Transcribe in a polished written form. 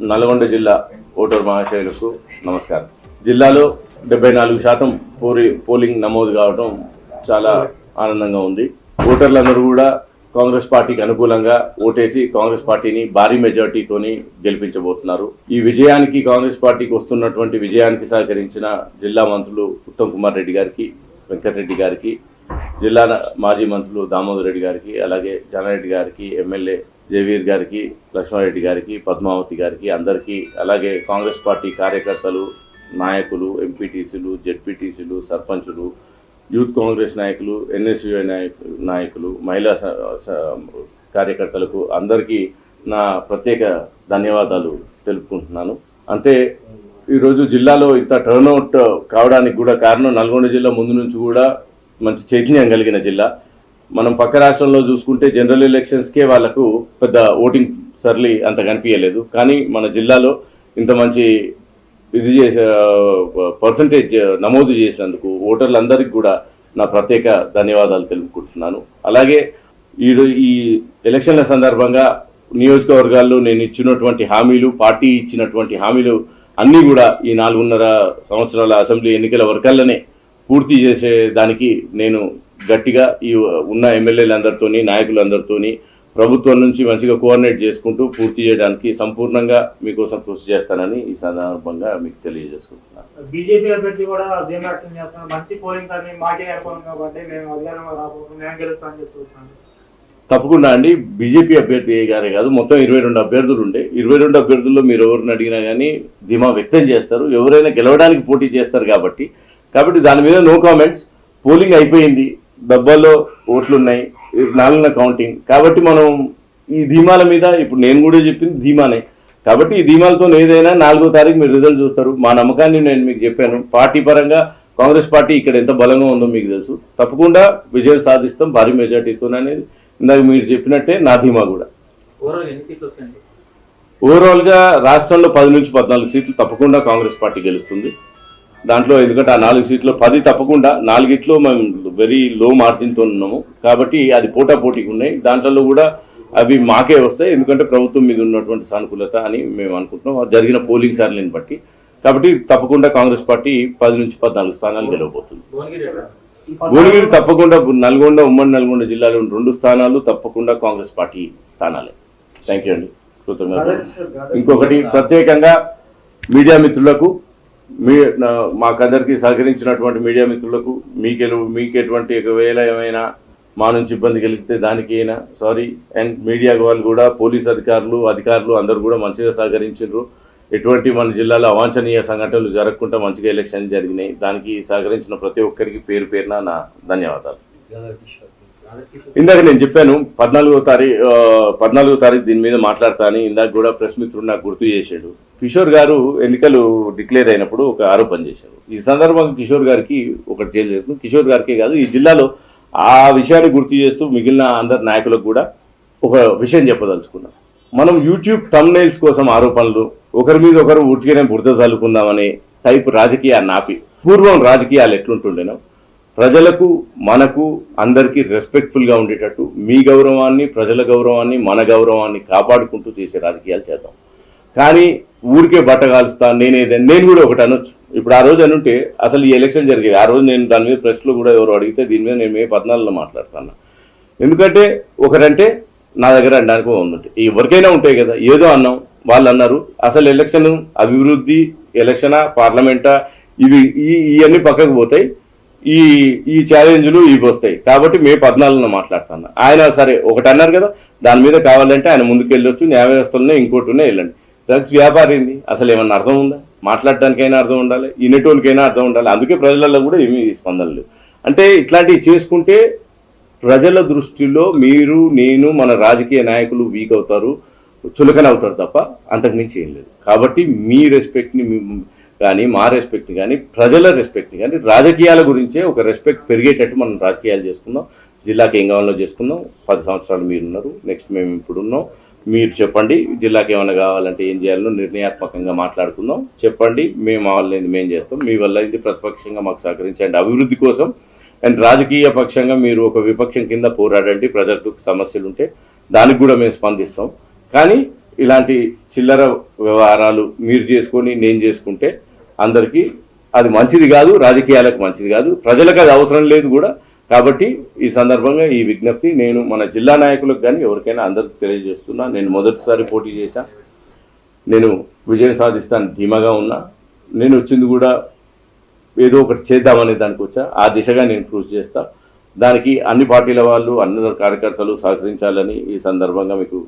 నల్గొండ జిల్లా ఓటర్ మహాశయులకు నమస్కారం. జిల్లాలో 74% పోలింగ్ నమోదు కావడం చాలా ఆనందంగా ఉంది. ఓటర్లందరూ కూడా కాంగ్రెస్ పార్టీకి అనుకూలంగా ఓటేసి కాంగ్రెస్ పార్టీని భారీ మెజార్టీతోని గెలిపించబోతున్నారు. ఈ విజయానికి, కాంగ్రెస్ పార్టీకి వస్తున్నటువంటి విజయానికి సహకరించిన జిల్లా మంత్రులు ఉత్తమ్ కుమార్ రెడ్డి గారికి, వెంకటరెడ్డి గారికి, జిల్లా మాజీ మంత్రులు దామోదర్ రెడ్డి గారికి, అలాగే జానారెడ్డి గారికి, ఎమ్మెల్యే జయవీర్ గారికి, లక్ష్మారెడ్డి గారికి, పద్మావతి గారికి, అందరికీ, అలాగే కాంగ్రెస్ పార్టీ కార్యకర్తలు, నాయకులు, ఎంపీటీసీలు, జెడ్పీటీసీలు, సర్పంచులు, యూత్ కాంగ్రెస్ నాయకులు, ఎన్ఎస్యుఐ నాయకులు, మహిళా కార్యకర్తలకు అందరికీ నా ప్రత్యేక ధన్యవాదాలు తెలుపుకుంటున్నాను. అంతే ఈరోజు జిల్లాలో ఇంత టర్న్అవుట్ కావడానికి కూడా కారణం నల్గొండ జిల్లా ముందు నుంచి కూడా మంచి చైతన్యం కలిగిన జిల్లా. మనం పక్క రాష్ట్రంలో చూసుకుంటే జనరల్ ఎలక్షన్స్కే వాళ్ళకు పెద్ద ఓటింగ్ సర్లీ అంత కనిపించలేదు. కానీ మన జిల్లాలో ఇంత మంచి ఇది చేసే పర్సంటేజ్ నమోదు చేసినందుకు ఓటర్లందరికీ కూడా నా ప్రత్యేక ధన్యవాదాలు తెలుపుకుంటున్నాను. అలాగే ఈ ఎలక్షన్ల సందర్భంగా నియోజకవర్గాల్లో నేను ఇచ్చినటువంటి హామీలు, పార్టీ ఇచ్చినటువంటి హామీలు అన్నీ కూడా ఈ 4.5 సంవత్సరాల అసెంబ్లీ ఎన్నికల వరకల్లోనే పూర్తి చేసేదానికి నేను గట్టిగా ఈ ఉన్న ఎమ్మెల్యేలందరితోని, నాయకులందరితోని ప్రభుత్వం నుంచి మంచిగా కోఆర్డినేట్ చేసుకుంటూ పూర్తి చేయడానికి సంపూర్ణంగా మీకోసం కృషి చేస్తానని ఈ సందర్భంగా మీకు తెలియజేసుకుంటున్నాను. బీజేపీ అభ్యర్థి కూడా వ్యక్తం చేస్తున్నారు, మంచి పోలింగ్ అని మాకే అనుకోను కాబట్టి మేము అధికారంలో రాబోతున్నాం, నేను గెలుస్తానని చెప్తున్నాను. తప్పకుండా అండి. బీజేపీ అభ్యర్థి గారే కాదు, మొత్తం 22 అభ్యర్థులు ఉండే. 22 అభ్యర్థుల్లో మీరు ఎవరిని అడిగినా కానీ ధీమా వ్యక్తం చేస్తారు. ఎవరైనా గెలవడానికి పోటీ చేస్తారు కాబట్టి దాని మీద నో కామెంట్స్. పోలింగ్ అయిపోయింది, డబ్బాల్లో ఓట్లు ఉన్నాయి, 4న కౌంటింగ్. కాబట్టి మనం ఈ ధీమాల మీద ఇప్పుడు నేను కూడా చెప్పింది ధీమానే. కాబట్టి ఈ ధీమాలతో ఏదైనా 4వ తారీఖు మీరు రిజల్ట్ చూస్తారు. మా నమ్మకాన్ని నేను మీకు చెప్పాను. పార్టీ పరంగా కాంగ్రెస్ పార్టీ ఇక్కడ ఎంత బలంగా ఉందో మీకు తెలుసు. తప్పకుండా విజయం సాధిస్తాం భారీ మెజార్టీతో అనేది ఇందాక మీరు చెప్పినట్టే నా ధీమా కూడా. ఓవరాల్గా రాష్ట్రంలో 10 నుంచి 14 సీట్లు తప్పకుండా కాంగ్రెస్ పార్టీ గెలుస్తుంది. దాంట్లో ఎందుకంటే ఆ 4 సీట్లో 10 తప్పకుండా, 4ట్లో మేము వెరీ లో మార్జిన్తో ఉన్నాము. కాబట్టి అది పోటాపోటీకి ఉన్నాయి. దాంట్లో కూడా అవి మాకే వస్తాయి, ఎందుకంటే ప్రభుత్వం మీద ఉన్నటువంటి సానుకూలత అని మేము అనుకుంటున్నాం జరిగిన పోలింగ్ సర్లేని బట్టి. కాబట్టి తప్పకుండా కాంగ్రెస్ పార్టీ 10 నుంచి 14 స్థానాలు గెలవబోతుంది. భువనగిరి తప్పకుండా, నల్గొండ, ఉమ్మడి నల్గొండ జిల్లాలో 2 స్థానాలు తప్పకుండా కాంగ్రెస్ పార్టీ స్థానాలే. థ్యాంక్ యూ అండి, కృతజ్ఞతలు. ఇంకొకటి ప్రత్యేకంగా మీడియా మిత్రులకు, మాకందరికీ సహకరించినటువంటి మీడియా మిత్రులకు, మీకు ఎటువంటి ఒకవేళ ఏమైనా మా నుంచి ఇబ్బంది కలిగితే దానికి అయినా సారీ. అండ్ మీడియా వాళ్ళు కూడా, పోలీస్ అధికారులు అందరూ కూడా మంచిగా సహకరించారు. ఎటువంటి మన జిల్లాలో అవాంఛనీయ సంఘటనలు జరగకుండా మంచిగా ఎలక్షన్ జరిగినాయి. దానికి సహకరించిన ప్రతి ఒక్కరికి పేరు పేరున నా ధన్యవాదాలు. ఇందాక నేను చెప్పాను 14వ తారీఖు దీని మీద మాట్లాడతా అని. ఇందాక కూడా ప్రెస్ మిత్రుడు నాకు గుర్తు చేశాడు. కిషోర్ గారు ఎన్నికలు డిక్లేర్ అయినప్పుడు ఒక ఆరోపణ చేశారు. ఈ సందర్భంగా కిషోర్ గారికి ఒకటి చేయలేదు, కిషోర్ గారికే కాదు ఈ జిల్లాలో ఆ విషయాన్ని గుర్తు చేస్తూ మిగిలిన అందరి నాయకులకు కూడా ఒక విషయం చెప్పదలుచుకున్నాం. మనం యూట్యూబ్ థంబ్నెయిల్స్ కోసం ఆరోపణలు, ఒకరి మీద ఒకరు ఉట్టిగానే బురద చల్లుకుందామనే టైప్ రాజకీయాన్ని ఆపి, పూర్వం రాజకీయాలు ఎట్లుంటుండేనో ప్రజలకు, మనకు, అందరికీ రెస్పెక్ట్ఫుల్గా ఉండేటట్టు మీ గౌరవాన్ని, ప్రజల గౌరవాన్ని, మన గౌరవాన్ని కాపాడుకుంటూ చేసే రాజకీయాలు చేద్దాం. కానీ ఊరికే బట్టగాలుస్తా నేను కూడా ఒకటి అనొచ్చు. ఇప్పుడు ఆ రోజు అనుంటే అసలు ఈ ఎలక్షన్ జరిగేది. ఆ రోజు నేను దాని మీద ప్రెస్లో కూడా ఎవరు అడిగితే దీని మీద నేను మే 14లో మాట్లాడుతున్నా. ఎందుకంటే ఒకరంటే నా దగ్గర అనడానికి ఉందంటే ఎవరికైనా ఉంటాయి కదా, ఏదో అన్నాం, వాళ్ళు అన్నారు. అసలు ఎలక్షన్ అభివృద్ధి, ఎలక్షనా, పార్లమెంటా, ఇవన్నీ పక్కకు పోతాయి. ఈ ఛాలెంజ్లు ఇవి వస్తాయి. కాబట్టి మే 14లో మాట్లాడుతున్నా. ఆయన సరే ఒకటి అన్నారు కదా, దాని మీద కావాలంటే ఆయన ముందుకు వెళ్ళొచ్చు, న్యాయ వ్యవస్థలోనే ఇంకోటినే వెళ్ళండి. డ్రగ్స్ వ్యాపారింది అసలు ఏమన్నా అర్థం ఉందా? మాట్లాడటానికైనా అర్థం ఉండాలి, ఇనేటోనికైనా అర్థం ఉండాలి. అందుకే ప్రజలలో కూడా ఏమీ స్పందన లేవు. అంటే ఇట్లాంటివి చేసుకుంటే ప్రజల దృష్టిలో మీరు, నేను, మన రాజకీయ నాయకులు వీక్ అవుతారు, చులకన అవుతారు తప్ప అంతకుమించి ఏం లేదు. కాబట్టి మీ రెస్పెక్ట్ని కానీ, మా రెస్పెక్ట్ కానీ, ప్రజల రెస్పెక్ట్ కానీ, రాజకీయాల గురించే ఒక రెస్పెక్ట్ పెరిగేటట్టు మనం రాజకీయాలు చేసుకుందాం. జిల్లాకి ఏం కావాలో చేసుకుందాం. 10 సంవత్సరాలు మీరున్నారు, నెక్స్ట్ మేము ఇప్పుడున్నాం. మీరు చెప్పండి, జిల్లాకి ఏమైనా కావాలంటే ఏం చేయాలో నిర్ణయాత్మకంగా మాట్లాడుకుందాం. చెప్పండి, మేము వాళ్ళని మేము చేస్తాం. మీ వల్ల ఇది ప్రతిపక్షంగా మాకు సహకరించండి అభివృద్ధి కోసం. అండ్ రాజకీయ పక్షంగా మీరు ఒక విపక్షం కింద పోరాడండి. ప్రజలకు సమస్యలు ఉంటే దానికి కూడా మేము స్పందిస్తాం. కానీ ఇలాంటి చిల్లర వ్యవహారాలు మీరు చేసుకొని నేను చేసుకుంటే అందరికీ అది మంచిది కాదు, రాజకీయాలకు మంచిది కాదు, ప్రజలకు అది అవసరం లేదు కూడా. కాబట్టి ఈ సందర్భంగా ఈ విజ్ఞప్తి నేను మన జిల్లా నాయకులకు కానీ ఎవరికైనా అందరికి తెలియజేస్తున్నా. నేను మొదటిసారి పోటీ చేశా, నేను విజయం సాధిస్తాను ధీమాగా ఉన్నా. నేను వచ్చింది కూడా ఏదో ఒకటి చేద్దామనే దానికి వచ్చా. ఆ దిశగా నేను కృషి చేస్తా. దానికి అన్ని పార్టీల వాళ్ళు, అందరు కార్యకర్తలు సహకరించాలని ఈ సందర్భంగా మీకు